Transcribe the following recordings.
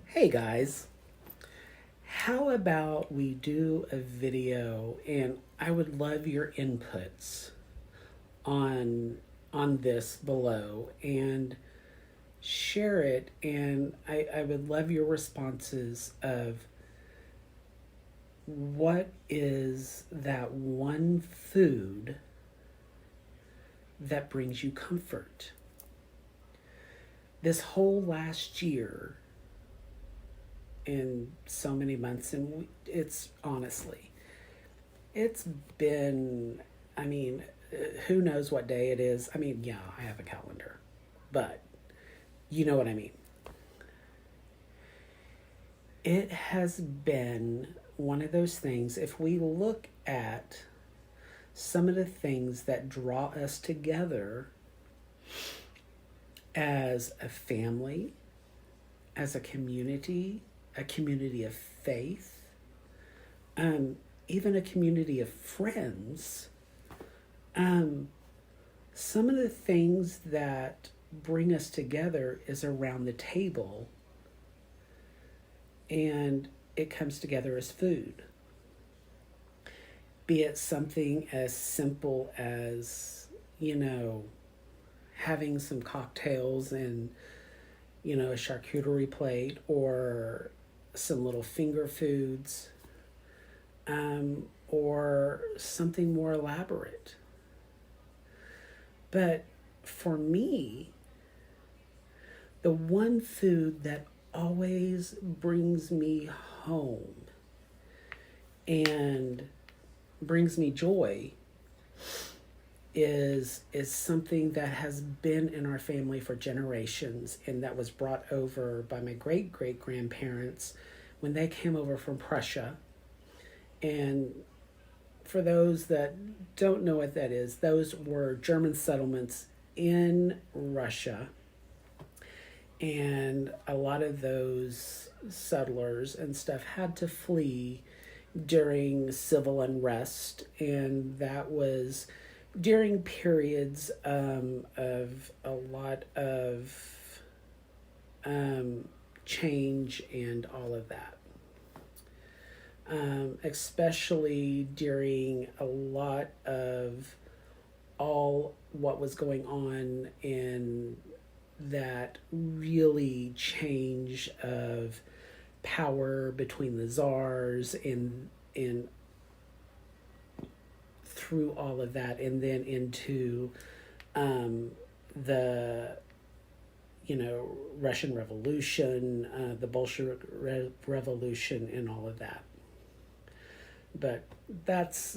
Hey guys, how about we do a video and I would love your inputs on this below and share it, and I would love your responses of what is that one food that brings you comfort. This whole last year, in so many months, and it's honestly, it's been, I mean, who knows what day it is. I mean, yeah, I have a calendar, but you know what I mean. It has been one of those things. If we look at some of the things that draw us together as a family, as a community of faith, even a community of friends. Some of the things that bring us together is around the table, and it comes together as food. Be it something as simple as, having some cocktails and, a charcuterie plate, or some little finger foods, or something more elaborate. But for me, the one food that always brings me home and brings me joy is something that has been in our family for generations, and that was brought over by my great great grandparents when they came over from Prussia. And for those that don't know what that is, those were German settlements in Russia. And a lot of those settlers and stuff had to flee during civil unrest. And that was during periods of a lot of change and all of that. Especially during a lot of all what was going on in that really change of power between the czars and through all of that, and then into the Russian Revolution, the Bolshevik Revolution, and all of that. But that's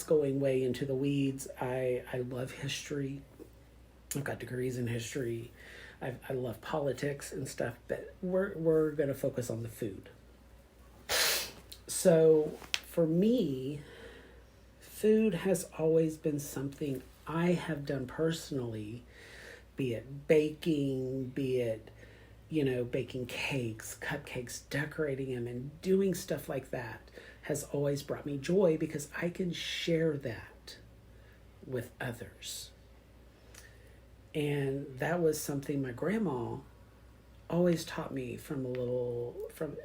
going way into the weeds. I love history. I've got degrees in history. I love politics and stuff, but we're going to focus on the food. So for me, food has always been something I have done personally, be it baking, be it, baking cakes, cupcakes, decorating them, and doing stuff like that has always brought me joy because I can share that with others. And that was something my grandma always taught me from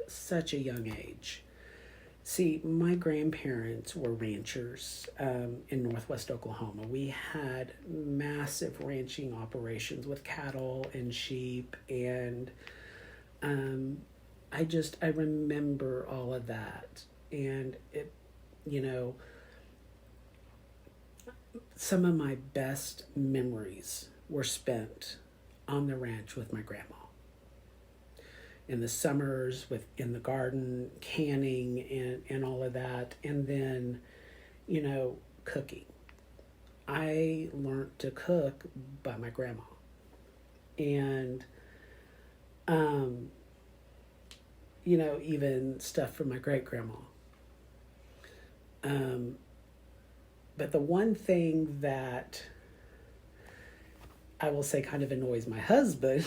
such a young age. See, my grandparents were ranchers in Northwest Oklahoma. We had massive ranching operations with cattle and sheep, and I remember all of that. And it, some of my best memories were spent on the ranch with my grandma. In the summers, in the garden, canning and all of that. And then, cooking. I learned to cook by my grandma. And, even stuff from my great grandma. But the one thing that I will say kind of annoys my husband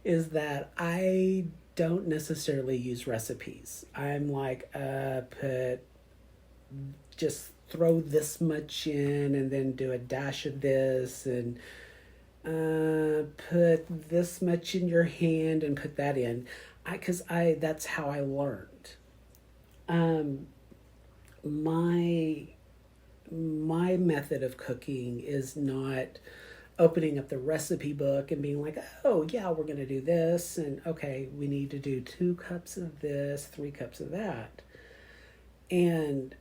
is that I don't necessarily use recipes. I'm like, just throw this much in and then do a dash of this, and put this much in your hand and put that in. Because that's how I learned. Um, my my method of cooking is not opening up the recipe book and being like, oh yeah, we're going to do this, and okay, we need to do 2 cups of this, 3 cups of that. And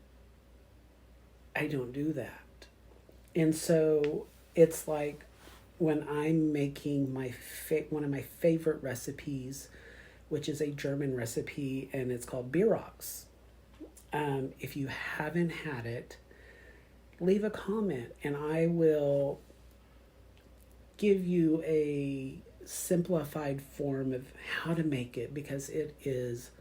I don't do that. And so it's like when I'm making one of my favorite recipes, which is a German recipe, and it's called Bierocks. If you haven't had it, leave a comment and I will give you a simplified form of how to make it, because it is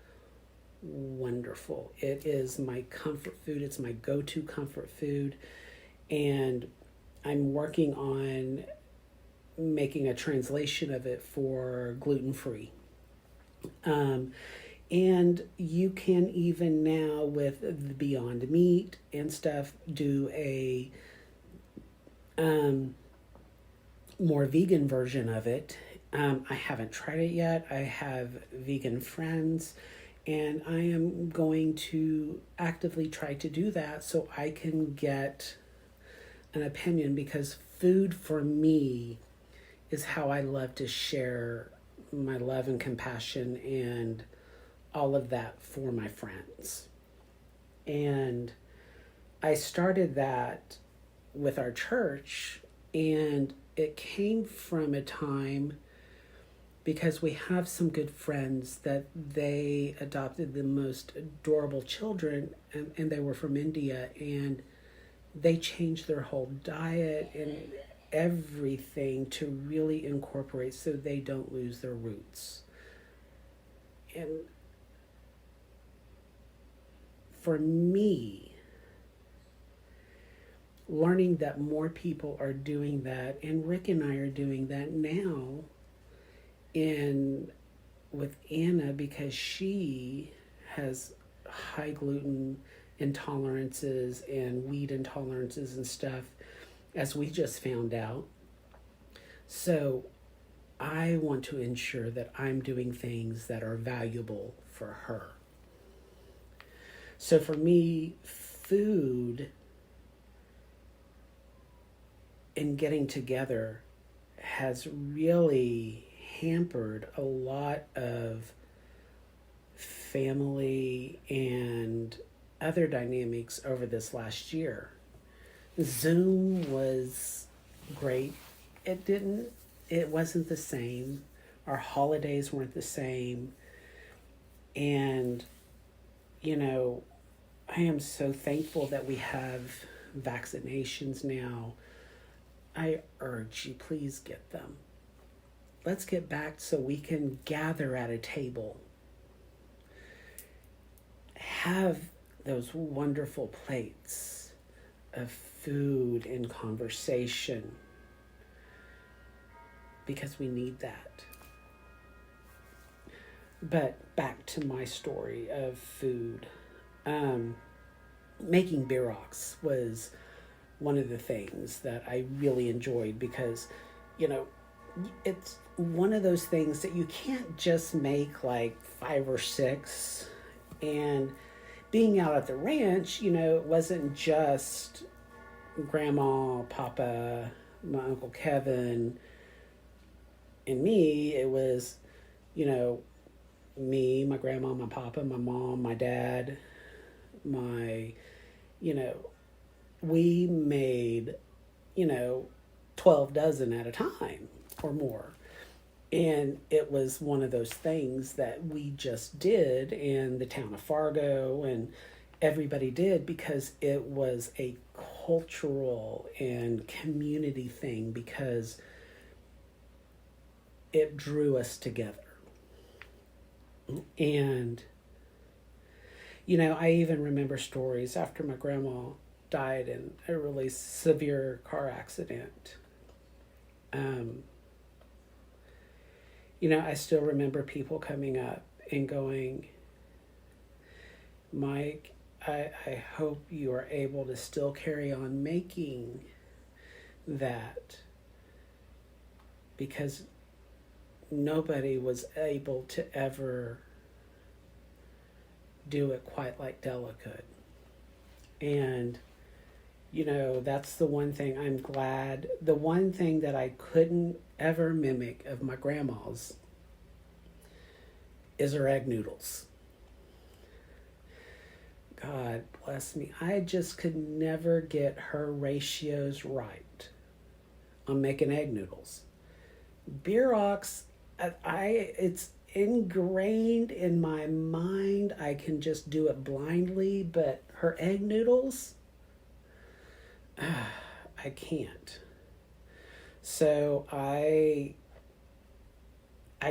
wonderful. It is my comfort food. It's my go-to comfort food. And I'm working on making a translation of it for gluten-free. And you can even now with the Beyond Meat and stuff do a more vegan version of it. I haven't tried it yet. I have vegan friends, and I am going to actively try to do that so I can get an opinion, because food for me is how I love to share my love and compassion and all of that for my friends. And I started that with our church, and it came from a time because we have some good friends that they adopted the most adorable children, and they were from India, and they changed their whole diet and everything to really incorporate so they don't lose their roots. And for me, learning that more people are doing that, and Rick and I are doing that now in with Anna, because she has high gluten intolerances and wheat intolerances and stuff, as we just found out. So I want to ensure that I'm doing things that are valuable for her. So for me, food and getting together has really hampered a lot of family and other dynamics over this last year. Zoom was great. It wasn't the same. Our holidays weren't the same. And, I am so thankful that we have vaccinations now. I urge you, please get them. Let's get back so we can gather at a table. Have those wonderful plates of food and conversation, because we need that. But back to my story of food. Making Bierocks was one of the things that I really enjoyed, because, it's one of those things that you can't just make like 5 or 6. And being out at the ranch, it wasn't just Grandma, Papa, my Uncle Kevin, and me. It was, me, my grandma, my papa, my mom, my dad, we made, 12 dozen at a time or more. And it was one of those things that we just did in the town of Fargo, and everybody did, because it was a cultural and community thing, because it drew us together. And, I even remember stories after my grandma died in a really severe car accident. I still remember people coming up and going, Mike, I hope you are able to still carry on making that, because nobody was able to ever do it quite like Della could. And, that's the one thing I'm glad. The one thing that I couldn't ever mimic of my grandma's is her egg noodles. God bless me. I just could never get her ratios right on making egg noodles. Bierock's, it's ingrained in my mind. I can just do it blindly, but her egg noodles, I can't. So I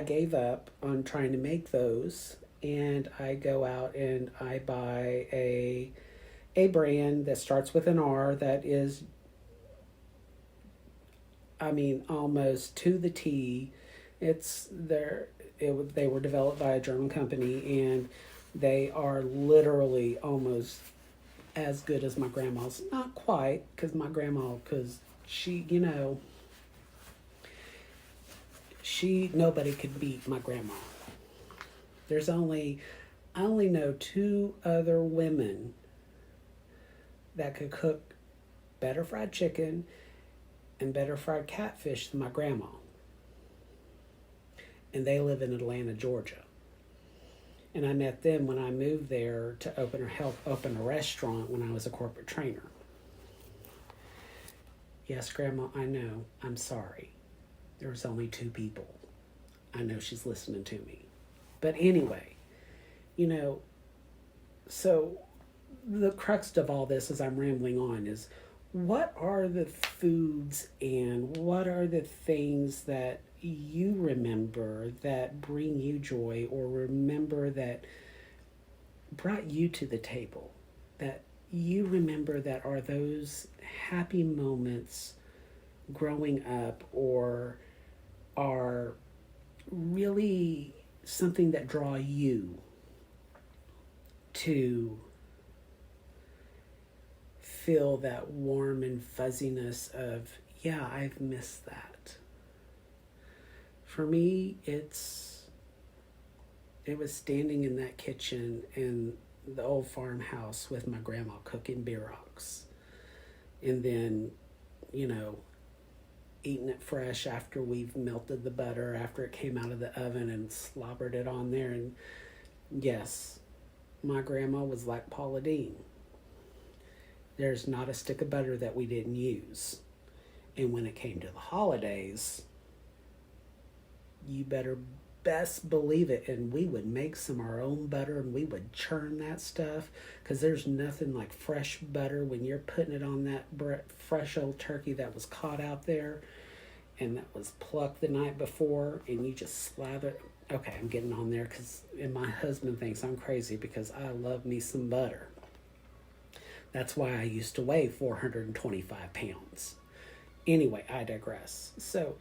gave up on trying to make those, and I go out and I buy a brand that starts with an R that is, almost to the T. They were developed by a German company, and they are literally almost as good as my grandma's. Not quite, because she, nobody could beat my grandma. I only know 2 other women that could cook better fried chicken and better fried catfish than my grandma. And they live in Atlanta, Georgia. And I met them when I moved there to help open a restaurant when I was a corporate trainer. Yes, Grandma, I know. I'm sorry. There was only 2 people. I know she's listening to me. But anyway, so the crux of all this as I'm rambling on is, what are the foods and what are the things that you remember that bring you joy, or remember that brought you to the table, that you remember that are those happy moments growing up, or are really something that draw you to feel that warm and fuzziness of, yeah, I've missed that. For me, it was standing in that kitchen in the old farmhouse with my grandma cooking Bierocks. And then, eating it fresh after we've melted the butter, after it came out of the oven, and slobbered it on there. And yes, my grandma was like Paula Deen. There's not a stick of butter that we didn't use. And when it came to the holidays, you better best believe it, and we would make some our own butter, and we would churn that stuff, because there's nothing like fresh butter when you're putting it on that fresh old turkey that was caught out there and that was plucked the night before, and you just slather it. Okay, I'm getting on there and my husband thinks I'm crazy because I love me some butter. That's why I used to weigh 425 pounds. Anyway, I digress. So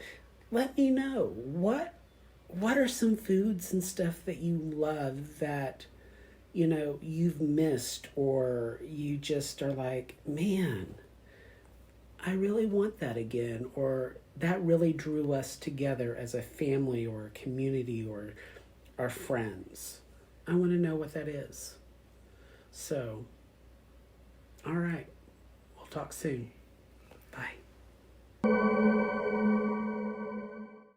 let me know, what are some foods and stuff that you love that, you've missed, or you just are like, man, I really want that again, or that really drew us together as a family or a community or our friends. I want to know what that is. So, all right. We'll talk soon. Bye.